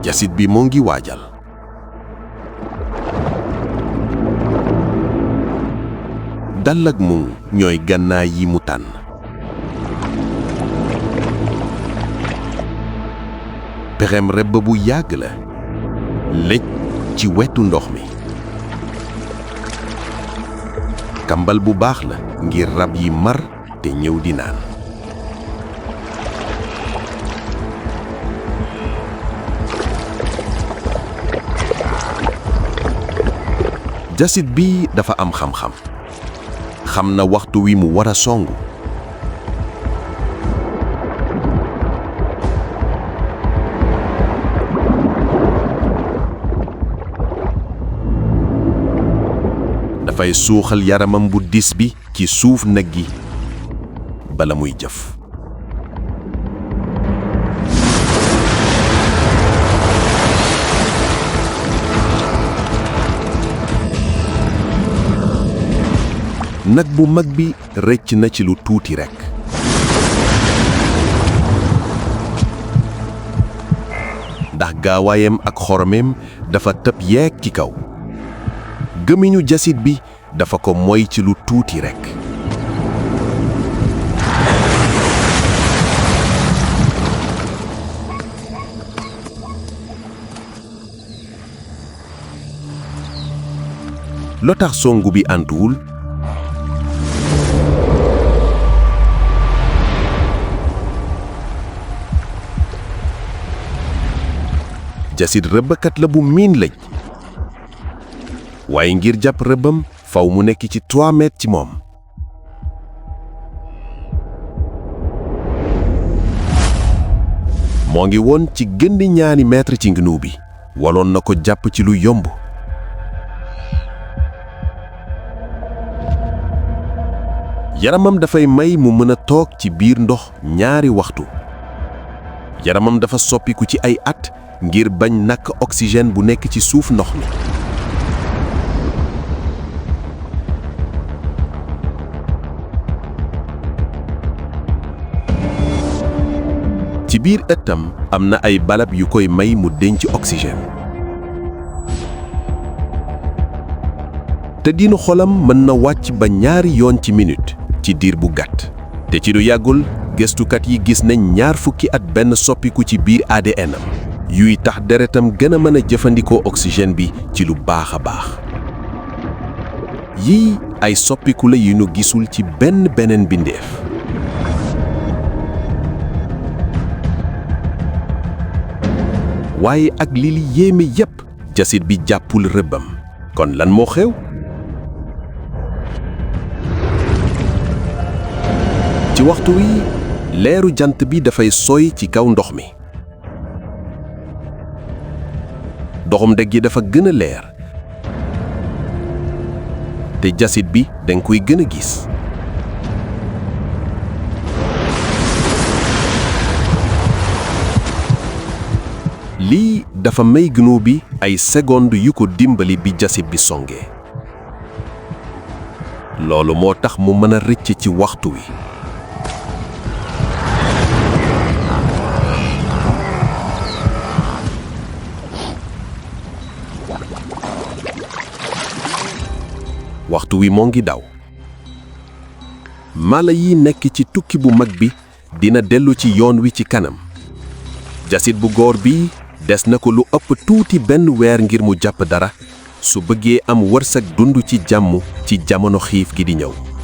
jasit bi moo ngi waajal. dal ak muñ ñooy gànnaay yi mu tànn. pexem rëbb bu yàgg la lëj ci wetu ndox mi. kambal bu baax la ngir rab yi mar te ñëw di naan. jasit bi dafa am xam-xam. xam na waxtu wi mu war a songu. dafay suuxal yaramam bu dis bi ci suuf nag gi bala muy jëf. nag bu mag bi rëcc na ci lu tuuti rekk. ndax gaawaayam ak xoromeem dafa tëb yeeg ci kaw. gëmiñu jasit bi dafa ko moy ci lu tuuti rekk. lo tax songu bi antuwul. jasit rëbbkat la bu miin lëj. waaye ngir jàpp rëbbam faw mu nekk ci 3 mètres ci moom. moo ngi woon ci gën di ñaari mètre ci ngunu bi. waloon na ko jàpp ci lu yomb. yaramam dafay may mu mën a toog ci biir ndox ñaari waxtu. yaramam dafa soppiku ci ay at ngir bañ nakk oxygène bu nekk ci suuf ndox mi. ci biir ëttam am na ay balab yu koy may mu denc oxygène. te diinu xolam mën na wàcc ba 2 yoon ci minute ci diir bu gàtt. te ci lu yàggul gëstukat yi gis nañ 21 soppiku ci biir ADN am yuy tax deretam gën a mën a jëfandikoo oxygène bi ci lu baax a baax. yii ay soppiku la yu ñu gisul ci beneen bindeef. waaye ak li yéeme yépp jasit bi jàppul rëbbam. kon lan moo xew? ci waxtu wi leeru jant bi dafay sooy ci kaw ndox mi. doxum deg gi dafa gën a leer. te jasit bi danga koy gën a gis. lii dafa may gnu bi ay seconde yu ko dimbali bi jasit bi songee. loolu moo tax mu mën a rëcc ci waxtu wi. waxtu wi moo ngi daw. mala yi nekk ci tukki bu mag bi dina dellu ci yoon wi ci kanam. jasit bu góor bi des na ko lu ëpp tuuti 1 weer ngir mu jàpp dara su bëggee am wërsëg dund ci jàmm ci jamono xiif gi di ñëw.